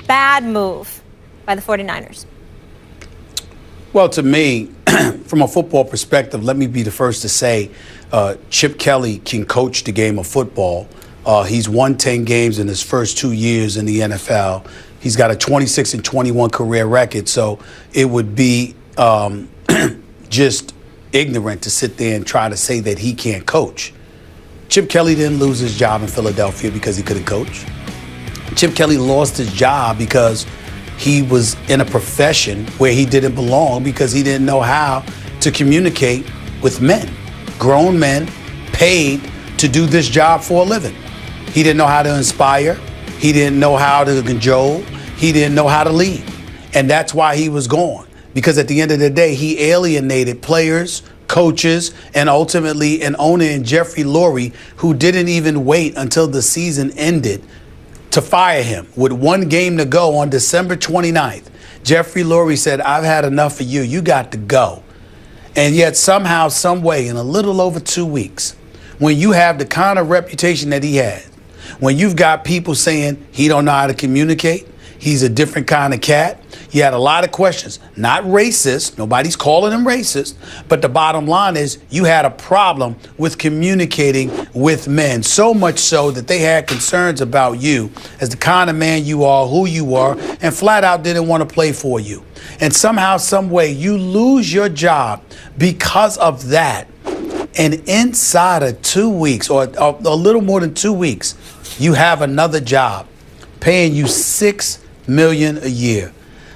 bad move by the 49ers? Well, to me, from a football perspective, let me be the first to say Chip Kelly can coach the game of football. He's won 10 games in his first 2 years in the NFL. He's got a 26-21 career record, so it would be just ignorant to sit there and try to say that he can't coach. Chip Kelly didn't lose his job in Philadelphia because he couldn't coach. Chip Kelly lost his job because he was in a profession where he didn't belong because he didn't know how to communicate with men, grown men paid to do this job for a living. He didn't know how to inspire. He didn't know how to cajole. He didn't know how to lead. And that's why he was gone. Because at the end of the day, he alienated players, coaches, and ultimately an owner in Jeffrey Lurie, who didn't even wait until the season ended to fire him. With 1 game to go on December 29th, Jeffrey Lurie said, "I've had enough of you. You got to go." And yet somehow, some way, in a little over 2 weeks, when you have the kind of reputation that he had, when you've got people saying he don't know how to communicate, he's a different kind of cat, you had a lot of questions. Not racist. Nobody's calling him racist. But the bottom line is you had a problem with communicating with men, so much so that they had concerns about you as the kind of man you are, who you are, and flat out didn't want to play for you. And somehow, some way, you lose your job because of that. And inside of 2 weeks, or a little more than 2 weeks, you have another job paying you $6 million a year.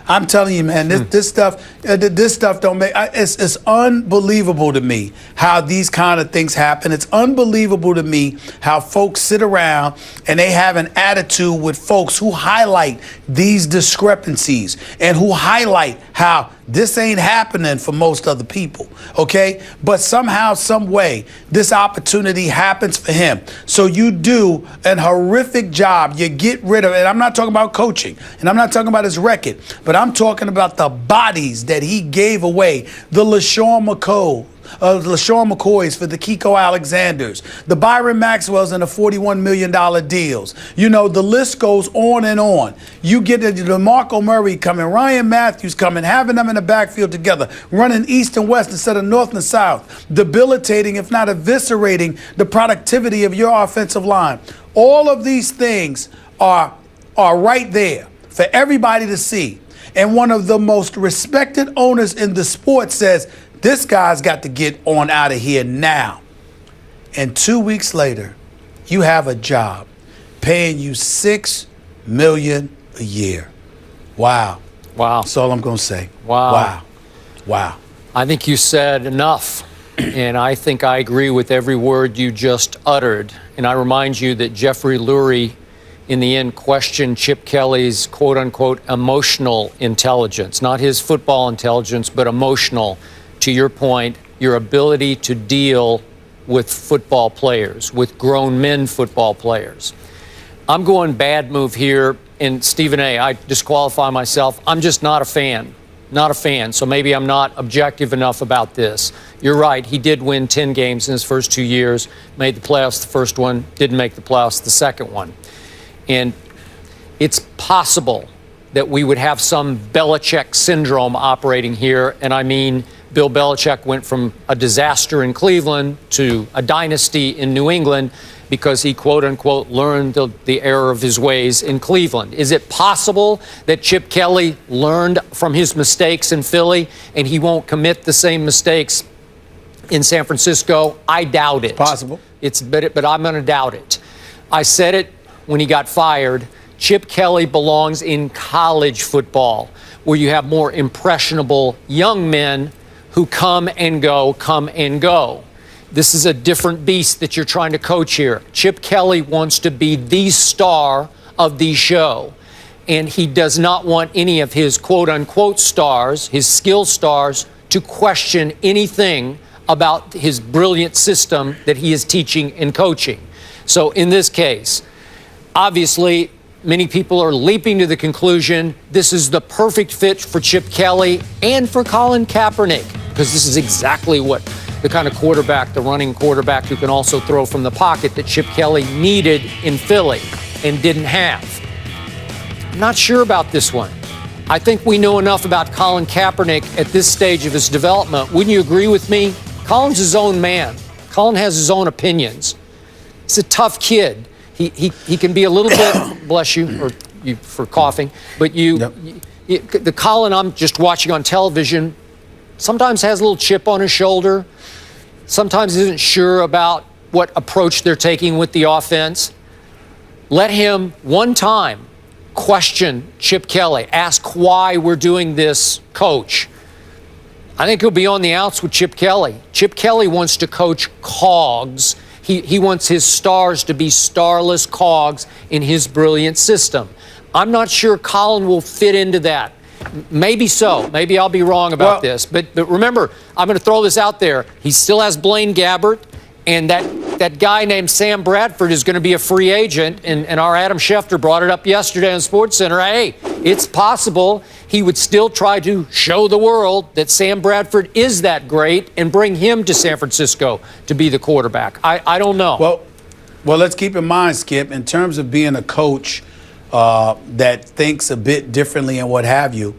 I'm telling you, man, this stuff don't make. It's unbelievable to me how these kind of things happen. It's unbelievable to me how folks sit around and they have an attitude with folks who highlight these discrepancies and who highlight how this ain't happening for most other people, okay? But somehow, some way, this opportunity happens for him. So you do an horrific job. You get rid of it. I'm not talking about coaching, and I'm not talking about his record, but I'm talking about the bodies that he gave away. The LaShawn McCoys for the Kiko Alexanders, the Byron Maxwells and the $41 million deals. You know, the list goes on and on. You get the DeMarco Murray coming, Ryan Matthews coming, having them in the backfield together, running east and west instead of north and south, debilitating, if not eviscerating, the productivity of your offensive line. All of these things are right there for everybody to see. And one of the most respected owners in the sport says, this guy's got to get on out of here now. And 2 weeks later, you have a job paying you $6 million a year. Wow. Wow. That's all I'm going to say. Wow. Wow. Wow. I think you said enough. And I think I agree with every word you just uttered. And I remind you that Jeffrey Lurie, in the end, questioned Chip Kelly's quote-unquote emotional intelligence. Not his football intelligence, but emotional. To your point, your ability to deal with football players, with grown men football players. I'm going bad move here, and Stephen A., I disqualify myself. I'm just not a fan. Not a fan, so maybe I'm not objective enough about this. You're right, he did win 10 games in his first 2 years, made the playoffs the first one, didn't make the playoffs the second one. And it's possible that we would have some Belichick syndrome operating here, and I mean Bill Belichick went from a disaster in Cleveland to a dynasty in New England because he, quote unquote, learned the error of his ways in Cleveland. Is it possible that Chip Kelly learned from his mistakes in Philly and he won't commit the same mistakes in San Francisco? I doubt it. It's possible. But I'm going to doubt it. I said it when he got fired. Chip Kelly belongs in college football, where you have more impressionable young men who come and go, come and go. This is a different beast that you're trying to coach here. Chip Kelly wants to be the star of the show, and he does not want any of his quote-unquote stars, his skill stars, to question anything about his brilliant system that he is teaching and coaching. So in this case, obviously, many people are leaping to the conclusion this is the perfect fit for Chip Kelly and for Colin Kaepernick, because this is exactly what the kind of quarterback, the running quarterback who can also throw from the pocket that Chip Kelly needed in Philly and didn't have. I'm not sure about this one. I think we know enough about Colin Kaepernick at this stage of his development. Wouldn't you agree with me? Colin's his own man. Colin has his own opinions. He's a tough kid. He can be a little bit, bless you, or you for coughing, but the Colin I'm just watching on television sometimes has a little chip on his shoulder, sometimes isn't sure about what approach they're taking with the offense. Let him one time question Chip Kelly, ask why we're doing this, coach. I think he'll be on the outs with Chip Kelly. Chip Kelly wants to coach cogs. He wants his stars to be starless cogs in his brilliant system. I'm not sure Colin will fit into that. Maybe so. Maybe I'll be wrong about this. But remember, I'm going to throw this out there. He still has Blaine Gabbert, and that guy named Sam Bradford is going to be a free agent. And our Adam Schefter brought it up yesterday on SportsCenter. Hey, it's possible he would still try to show the world that Sam Bradford is that great and bring him to San Francisco to be the quarterback. I don't know. Well, let's keep in mind, Skip, in terms of being a coach that thinks a bit differently and what have you,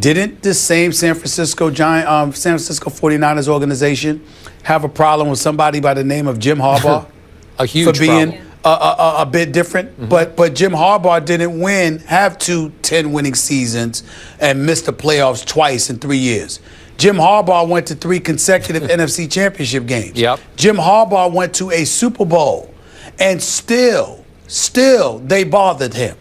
didn't this same San Francisco 49ers organization have a problem with somebody by the name of Jim Harbaugh? A huge for being problem. A bit different, but Jim Harbaugh didn't have 2 10-winning seasons and missed the playoffs twice in 3 years. Jim Harbaugh went to 3 consecutive NFC championship games. Yep. Jim Harbaugh went to a Super Bowl, and still they bothered him.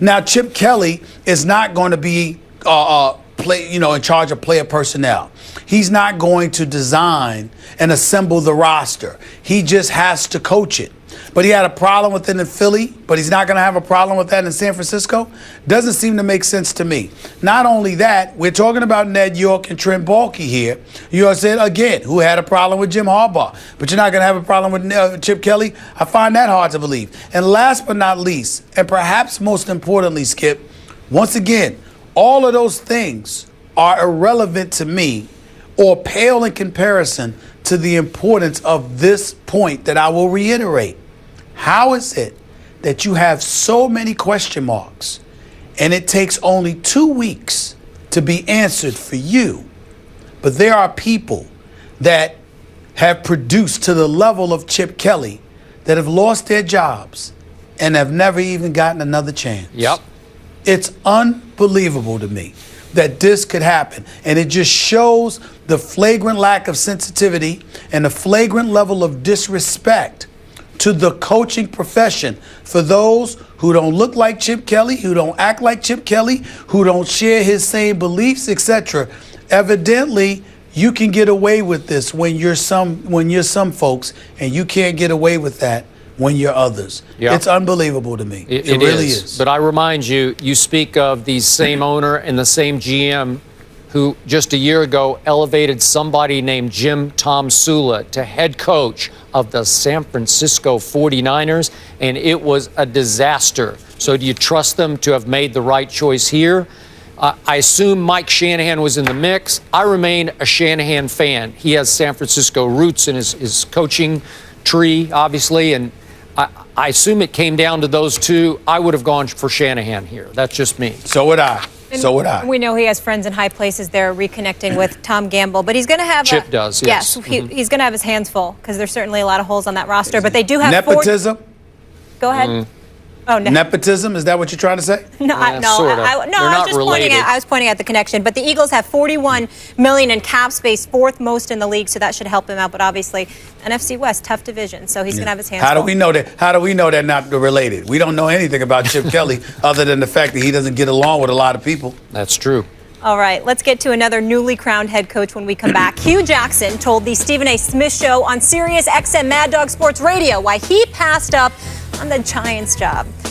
Now Chip Kelly is not going to be in charge of player personnel. He's not going to design and assemble the roster. He just has to coach it. But he had a problem with it in Philly, but he's not going to have a problem with that in San Francisco? Doesn't seem to make sense to me. Not only that, we're talking about Ned York and Trent Baalke here. You said, again, who had a problem with Jim Harbaugh. But you're not going to have a problem with Chip Kelly? I find that hard to believe. And last but not least, and perhaps most importantly, Skip, once again, all of those things are irrelevant to me or pale in comparison to the importance of this point that I will reiterate. How is it that you have so many question marks and it takes only 2 weeks to be answered for you, but there are people that have produced to the level of Chip Kelly that have lost their jobs and have never even gotten another chance? Yep. It's unbelievable to me that this could happen. And it just shows the flagrant lack of sensitivity and the flagrant level of disrespect to the coaching profession for those who don't look like Chip Kelly, who don't act like Chip Kelly, who don't share his same beliefs, etc. Evidently, you can get away with this when you're some folks, and you can't get away with that when you're others. Yep. It's unbelievable to me. It really is. But I remind you, you speak of the same owner and the same GM who just a year ago elevated somebody named Jim Tom Sula to head coach of the San Francisco 49ers, and it was a disaster. So do you trust them to have made the right choice here? I assume Mike Shanahan was in the mix. I remain a Shanahan fan. He has San Francisco roots in his coaching tree, obviously, and I assume it came down to those two. I would have gone for Shanahan here. That's just me. So would I. So would I. We know he has friends in high places there reconnecting with Tom Gamble, but he's going to have Chip does, yes. He's going to have his hands full because there's certainly a lot of holes on that roster, but they do have nepotism. Go ahead. Oh, no. Nepotism? Is that what you're trying to say? No, sort of. I was pointing at the connection. But the Eagles have $41 million in cap space, 4th most in the league, so that should help him out. But obviously, NFC West, tough division, so he's going to have his hands full. How do we know that? How do we know they're not related? We don't know anything about Chip Kelly other than the fact that he doesn't get along with a lot of people. That's true. All right, let's get to another newly crowned head coach when we come back. Hugh Jackson told the Stephen A. Smith Show on Sirius XM Mad Dog Sports Radio why he passed up on the Giants job.